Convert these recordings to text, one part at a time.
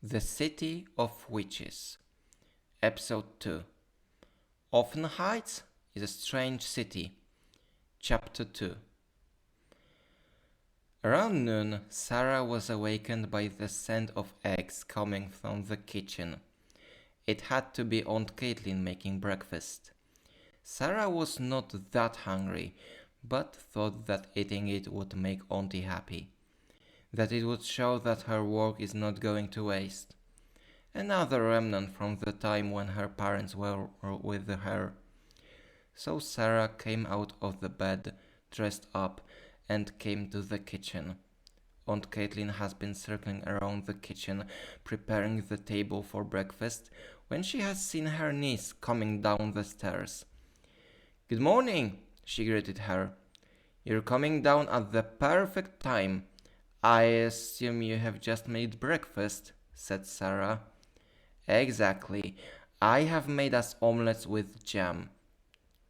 The City of Witches. Ep.2. Oftenhides is a strange city. Ch.2. Around noon, Sarah was awakened by the scent of eggs coming from the kitchen. It had to be Aunt Caitlin making breakfast. Sarah was not that hungry, but thought that eating it would make Auntie happy. That it would show that her work is not going to waste. Another remnant from the time when her parents were with her. So Sarah came out of the bed, dressed up, and came to the kitchen. Aunt Caitlin has been circling around the kitchen, preparing the table for breakfast, when she has seen her niece coming down the stairs. "Good morning," she greeted her. "You're coming down at the perfect time. I assume you have just made breakfast," said Sarah. "Exactly. I have made us omelets with jam."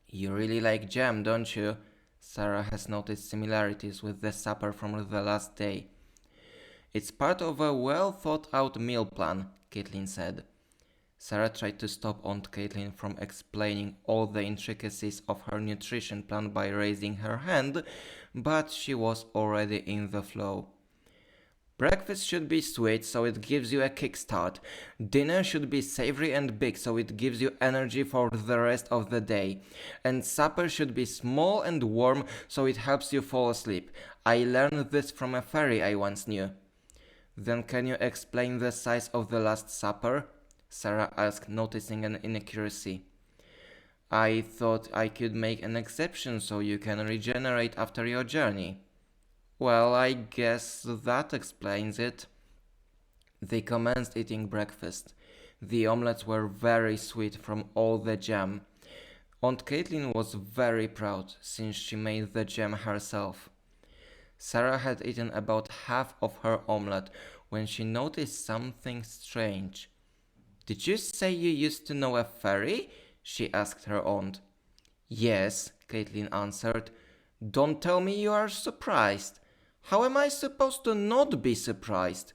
"You really like jam, don't you?" Sarah has noticed similarities with the supper from the last day. "It's part of a well-thought-out meal plan," Caitlin said. Sarah tried to stop Aunt Caitlin from explaining all the intricacies of her nutrition plan by raising her hand, but she was already in the flow. "Breakfast should be sweet so it gives you a kickstart. Dinner should be savory and big so it gives you energy for the rest of the day. And supper should be small and warm so it helps you fall asleep. I learned this from a fairy I once knew." "Then can you explain the size of the Last Supper?" Sarah asked, noticing an inaccuracy. "I thought I could make an exception so you can regenerate after your journey." "Well, I guess that explains it." They commenced eating breakfast. The omelets were very sweet from all the jam. Aunt Caitlin was very proud, since she made the jam herself. Sarah had eaten about half of her omelette when she noticed something strange. "Did you say you used to know a fairy?" she asked her aunt. "Yes," Caitlin answered. "Don't tell me you are surprised." "How am I supposed to not be surprised?"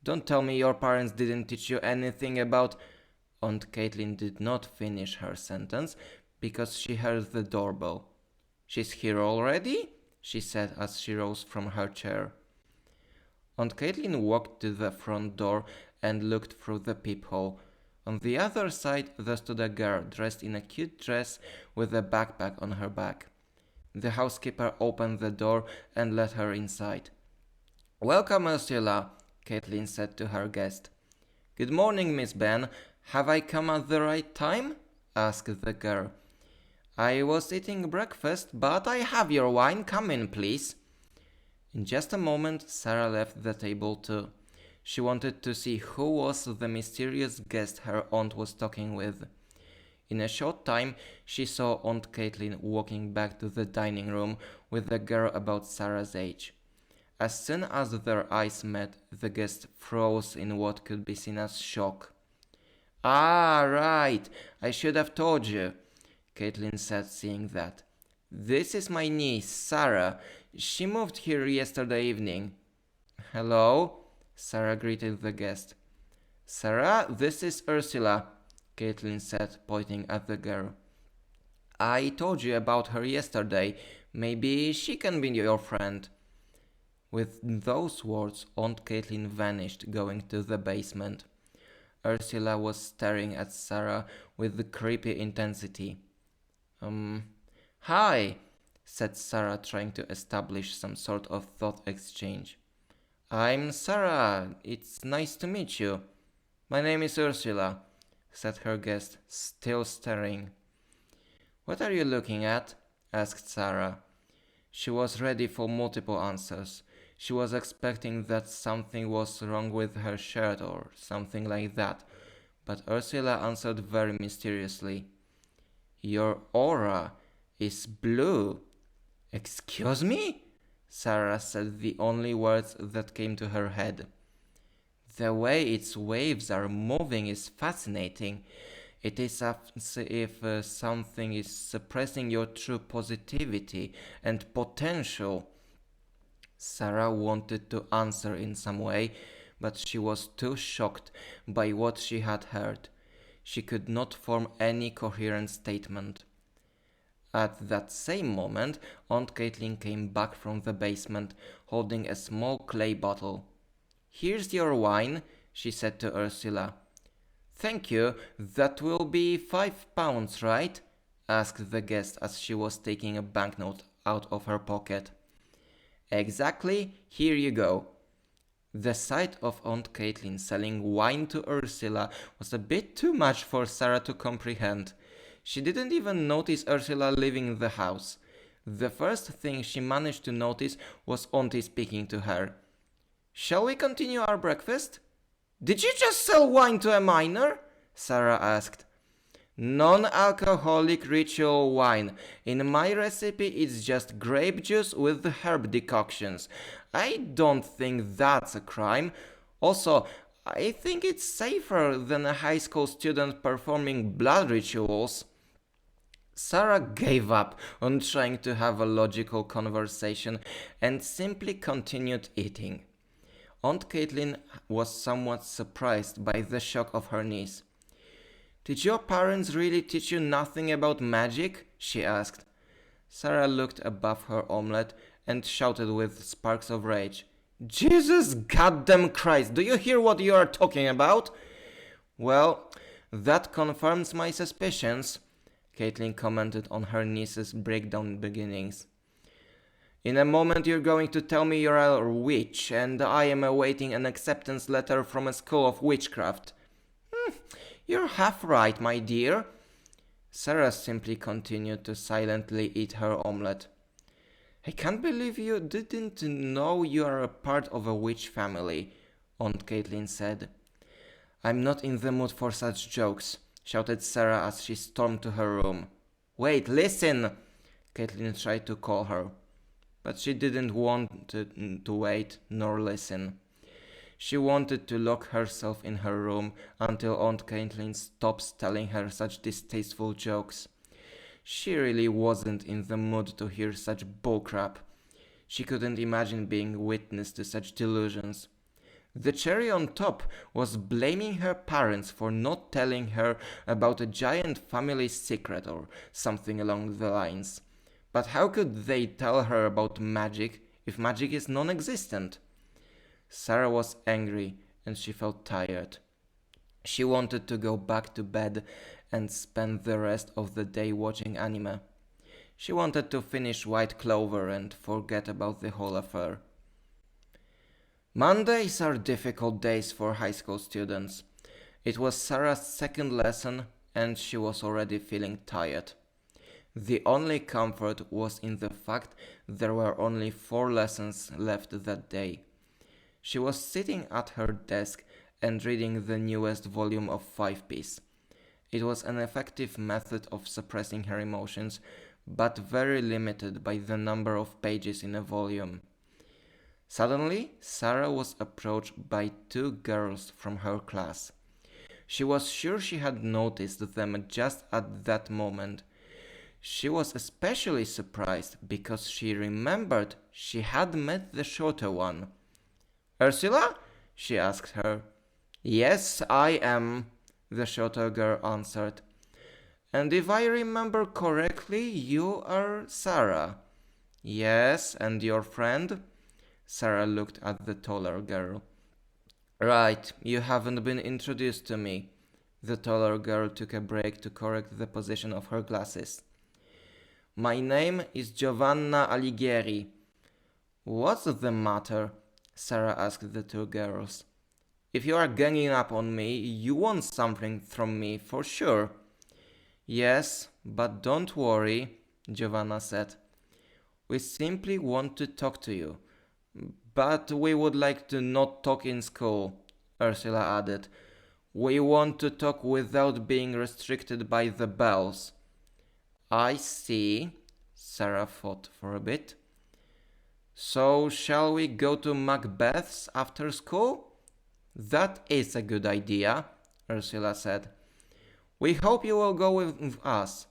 "Don't tell me your parents didn't teach you anything about—" Aunt Caitlin did not finish her sentence because she heard the doorbell. "She's here already?" she said as she rose from her chair. Aunt Caitlin walked to the front door and looked through the peephole. On the other side there stood a girl dressed in a cute dress with a backpack on her back. The housekeeper opened the door and let her inside. "Welcome, Ursula," Caitlin said to her guest. "Good morning, Miss Ben. Have I come at the right time?" asked the girl. "I was eating breakfast, but I have your wine. Come in, please." In just a moment, Sarah left the table too. She wanted to see who was the mysterious guest her aunt was talking with. In a short time, she saw Aunt Caitlin walking back to the dining room with a girl about Sarah's age. As soon as their eyes met, the guest froze in what could be seen as shock. "Ah, right, I should have told you," Caitlin said, seeing that. "This is my niece, Sarah. She moved here yesterday evening." "Hello," Sarah greeted the guest. "Sarah, this is Ursula," Caitlin said, pointing at the girl. "I told you about her yesterday. Maybe she can be your friend." With those words, Aunt Caitlin vanished, going to the basement. Ursula was staring at Sarah with creepy intensity. "Hi," said Sarah, trying to establish some sort of thought exchange. "I'm Sarah. It's nice to meet you." "My name is Ursula," said her guest, still staring. "What are you looking at?" asked Sarah. She was ready for multiple answers. She was expecting that something was wrong with her shirt or something like that, but Ursula answered very mysteriously. "Your aura is blue." "Excuse me?" Sarah said the only words that came to her head. "The way its waves are moving is fascinating. It is as if something is suppressing your true positivity and potential." Sarah wanted to answer in some way, but she was too shocked by what she had heard. She could not form any coherent statement. At that same moment, Aunt Caitlin came back from the basement, holding a small clay bottle. "Here's your wine," she said to Ursula. "Thank you. That will be £5, right?" asked the guest as she was taking a banknote out of her pocket. "Exactly. Here you go." The sight of Aunt Caitlin selling wine to Ursula was a bit too much for Sarah to comprehend. She didn't even notice Ursula leaving the house. The first thing she managed to notice was Auntie speaking to her. "Shall we continue our breakfast?" "Did you just sell wine to a minor?" Sarah asked. "Non-alcoholic ritual wine. In my recipe it's just grape juice with herb decoctions. I don't think that's a crime. Also, I think it's safer than a high school student performing blood rituals." Sarah gave up on trying to have a logical conversation and simply continued eating. Aunt Caitlin was somewhat surprised by the shock of her niece. "Did your parents really teach you nothing about magic?" she asked. Sarah looked above her omelette and shouted with sparks of rage. "Jesus goddamn Christ, do you hear what you are talking about?" "Well, that confirms my suspicions," Caitlin commented on her niece's breakdown beginnings. "In a moment you're going to tell me you're a witch and I am awaiting an acceptance letter from a school of witchcraft." "You're half right, my dear." Sarah simply continued to silently eat her omelette. "I can't believe you didn't know you are a part of a witch family," Aunt Caitlin said. "I'm not in the mood for such jokes," shouted Sarah as she stormed to her room. "Wait, listen!" Caitlin tried to call her, but she didn't want to wait nor listen. She wanted to lock herself in her room until Aunt Caitlin stops telling her such distasteful jokes. She really wasn't in the mood to hear such bullcrap. She couldn't imagine being witness to such delusions. The cherry on top was blaming her parents for not telling her about a giant family secret or something along the lines. But how could they tell her about magic if magic is non-existent? Sarah was angry and she felt tired. She wanted to go back to bed and spend the rest of the day watching anime. She wanted to finish White Clover and forget about the whole affair. Mondays are difficult days for high school students. It was Sarah's second lesson and she was already feeling tired. The only comfort was in the fact there were only 4 lessons left that day. She was sitting at her desk and reading the newest volume of Five Piece. It was an effective method of suppressing her emotions, but very limited by the number of pages in a volume. Suddenly, Sarah was approached by 2 girls from her class. She was sure she had noticed them just at that moment. She was especially surprised because she remembered she had met the shorter one. "Ursula?" she asked her. "Yes, I am," the shorter girl answered. "And if I remember correctly, you are Sarah." "Yes, and your friend?" Sarah looked at the taller girl. "Right, you haven't been introduced to me." The taller girl took a break to correct the position of her glasses. "My name is Giovanna Alighieri." "What's the matter?" Sarah asked the 2 girls. "If you are ganging up on me, you want something from me for sure." "Yes, but don't worry," Giovanna said. "We simply want to talk to you. But we would like to not talk in school," Ursula added. "We want to talk without being restricted by the bells." "I see," Sarah thought for a bit. "So shall we go to Macbeth's after school?" "That is a good idea," Ursula said. "We hope you will go with us."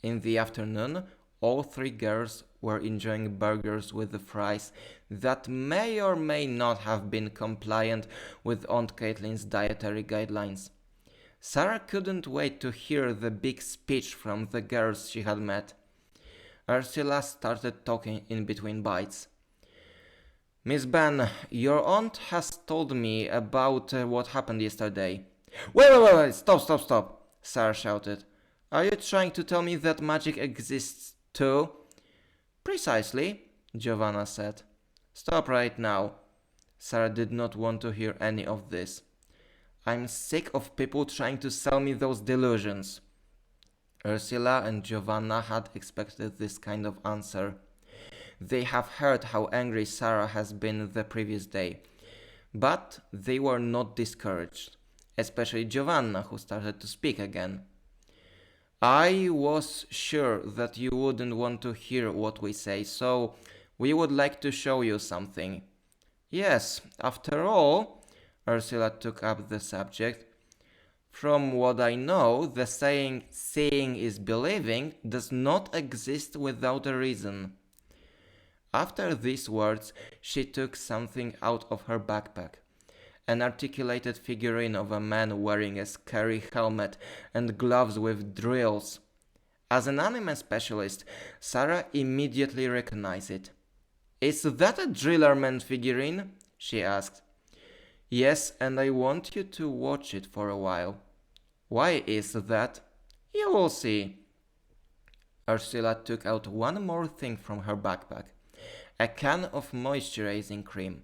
In the afternoon, all 3 girls were enjoying burgers with the fries that may or may not have been compliant with Aunt Caitlin's dietary guidelines. Sarah couldn't wait to hear the big speech from the girls she had met. Ursula started talking in between bites. Miss Ben, your aunt has told me about what happened yesterday. Wait, stop, Sarah shouted. Are you trying to tell me that magic exists too? Precisely, Giovanna said. Stop right now. Sarah did not want to hear any of this. I'm sick of people trying to sell me those delusions. Ursula and Giovanna had expected this kind of answer. They have heard how angry Sarah has been the previous day. But they were not discouraged, especially Giovanna, who started to speak again. I was sure that you wouldn't want to hear what we say, so we would like to show you something. Yes, after all, Ursula took up the subject. From what I know, the saying seeing is believing does not exist without a reason. After these words, she took something out of her backpack. An articulated figurine of a man wearing a scary helmet and gloves with drills. As an anime specialist, Sarah immediately recognized it. Is that a Drillerman figurine? She asked. Yes, and I want you to watch it for a while. Why is that? You will see. Ursula took out one more thing from her backpack. A can of moisturizing cream.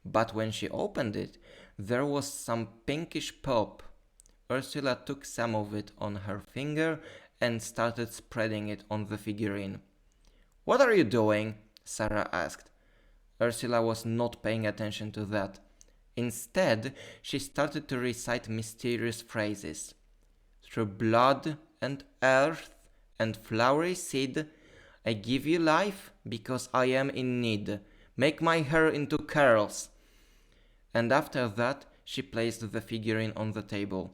But when she opened it, there was some pinkish pulp. Ursula took some of it on her finger and started spreading it on the figurine. What are you doing? Sarah asked. Ursula was not paying attention to that. Instead, she started to recite mysterious phrases. Through blood and earth and flowery seed, I give you life because I am in need. Make my hair into curls. And after that, she placed the figurine on the table.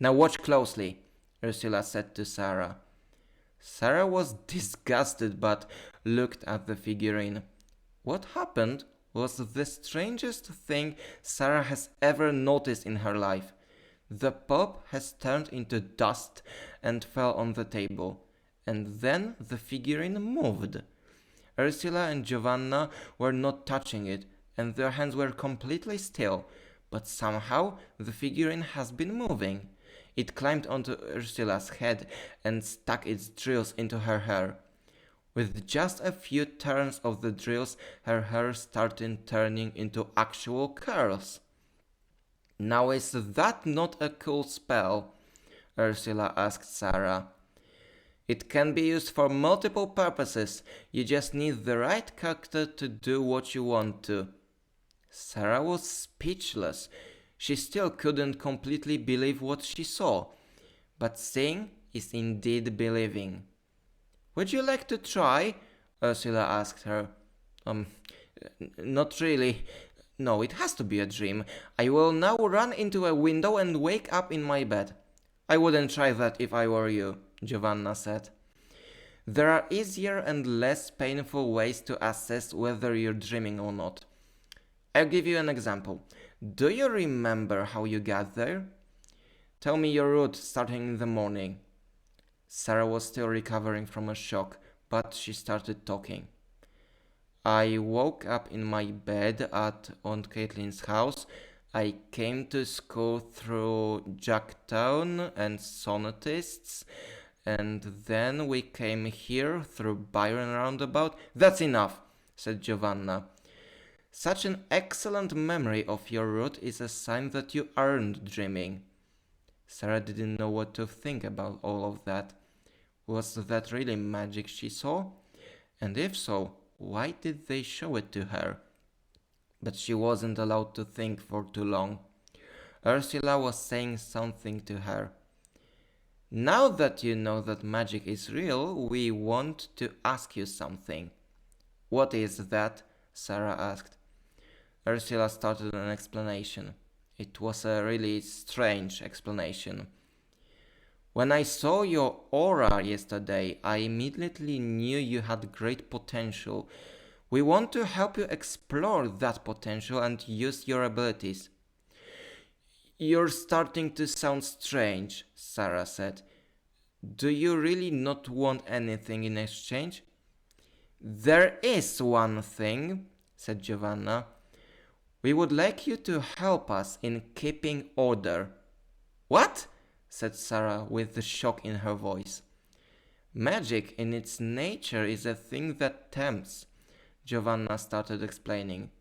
Now watch closely, Ursula said to Sarah. Sarah was disgusted but looked at the figurine. What happened was the strangest thing Sarah has ever noticed in her life. The pulp has turned into dust and fell on the table, and then the figurine moved. Ursula and Giovanna were not touching it, and their hands were completely still, but somehow the figurine has been moving. It climbed onto Ursula's head and stuck its drills into her hair. With just a few turns of the drills, her hair started turning into actual curls. Now is that not a cool spell? Ursula asked Sarah. It can be used for multiple purposes. You just need the right character to do what you want to. Sarah was speechless. She still couldn't completely believe what she saw. But seeing is indeed believing. Would you like to try? Ursula asked her. Not really. No, it has to be a dream. I will now run into a window and wake up in my bed. I wouldn't try that if I were you, Giovanna said. There are easier and less painful ways to assess whether you're dreaming or not. I'll give you an example. Do you remember how you got there? Tell me your route starting in the morning. Sarah was still recovering from a shock, but she started talking. I woke up in my bed at Aunt Caitlin's house. I came to school through Ch.2 and Sonatists, and then we came here through Byron Roundabout. That's enough, said Giovanna. Such an excellent memory of your route is a sign that you aren't dreaming. Sarah didn't know what to think about all of that. Was that really magic she saw? And if so, why did they show it to her? But she wasn't allowed to think for too long. Ursula was saying something to her. Now that you know that magic is real, we want to ask you something. What is that? Sarah asked. Ursula started an explanation. It was a really strange explanation. When I saw your aura yesterday, I immediately knew you had great potential. We want to help you explore that potential and use your abilities. You're starting to sound strange, Sarah said. Do you really not want anything in exchange? There is one thing, said Giovanna. We would like you to help us in keeping order. What? Said Sarah with the shock in her voice. Magic in its nature is a thing that tempts, Giovanna started explaining.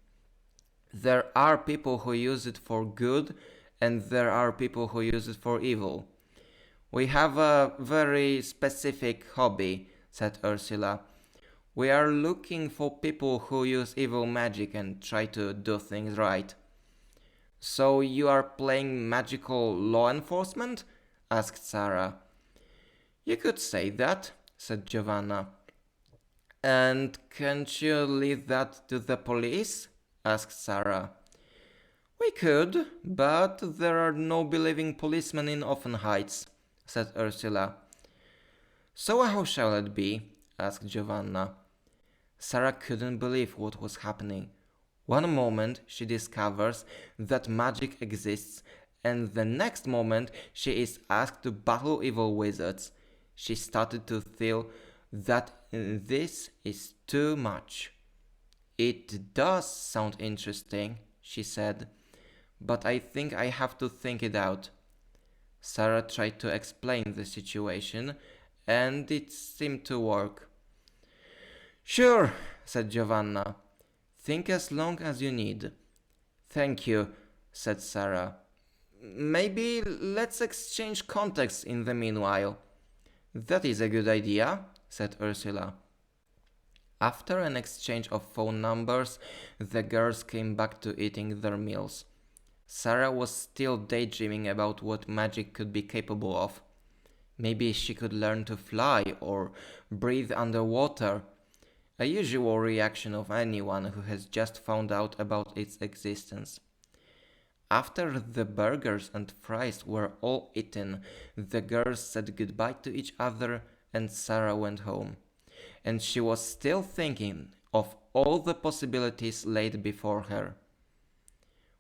There are people who use it for good and there are people who use it for evil. We have a very specific hobby, said Ursula. We are looking for people who use evil magic and try to do things right. So you are playing magical law enforcement? Asked Sarah. You could say that, said Giovanna. And can't you leave that to the police? Asked Sarah. We could, but there are no believing policemen in Oftenhides, said Ursula. So how shall it be? Asked Giovanna. Sarah couldn't believe what was happening. One moment she discovers that magic exists, and the next moment she is asked to battle evil wizards. She started to feel that this is too much. It does sound interesting, she said, but I think I have to think it out. Sarah tried to explain the situation, and it seemed to work. Sure, said Giovanna. Think as long as you need. Thank you, said Sarah. Maybe let's exchange contacts in the meanwhile. That is a good idea, said Ursula. After an exchange of phone numbers, the girls came back to eating their meals. Sarah was still daydreaming about what magic could be capable of. Maybe she could learn to fly or breathe underwater, a usual reaction of anyone who has just found out about its existence. After the burgers and fries were all eaten, the girls said goodbye to each other and Sarah went home. And she was still thinking of all the possibilities laid before her.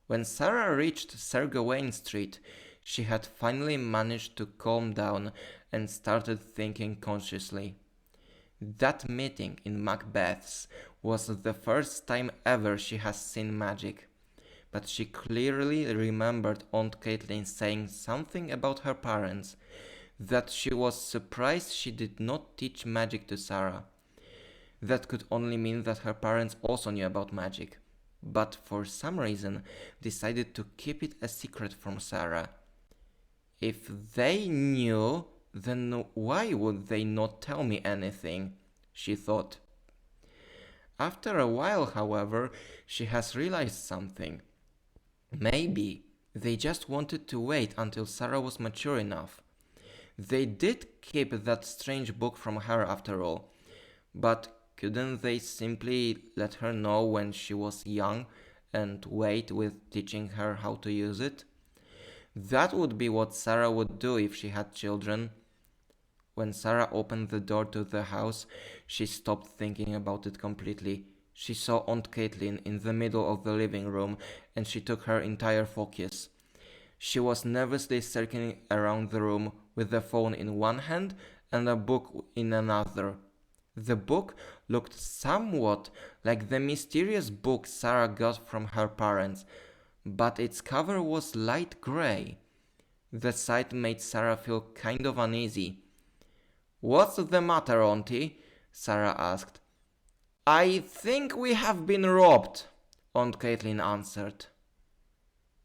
When Sarah reached Sir Gawain Street, she had finally managed to calm down and started thinking consciously. That meeting in Macbeth's was the first time ever she has seen magic, but she clearly remembered Aunt Caitlin saying something about her parents, that she was surprised she did not teach magic to Sarah. That could only mean that her parents also knew about magic, but for some reason decided to keep it a secret from Sarah. If they knew, then why would they not tell me anything? She thought. After a while, however, she has realized something. Maybe they just wanted to wait until Sarah was mature enough. They did keep that strange book from her after all, but couldn't they simply let her know when she was young and wait with teaching her how to use it? That would be what Sarah would do if she had children. When Sarah opened the door to the house, she stopped thinking about it completely. She saw Aunt Caitlin in the middle of the living room, and she took her entire focus. She was nervously circling around the room with the phone in one hand and a book in another. The book looked somewhat like the mysterious book Sarah got from her parents, but its cover was light gray. The sight made Sarah feel kind of uneasy. "What's the matter, Auntie?" Sarah asked. "I think we have been robbed," Aunt Caitlin answered.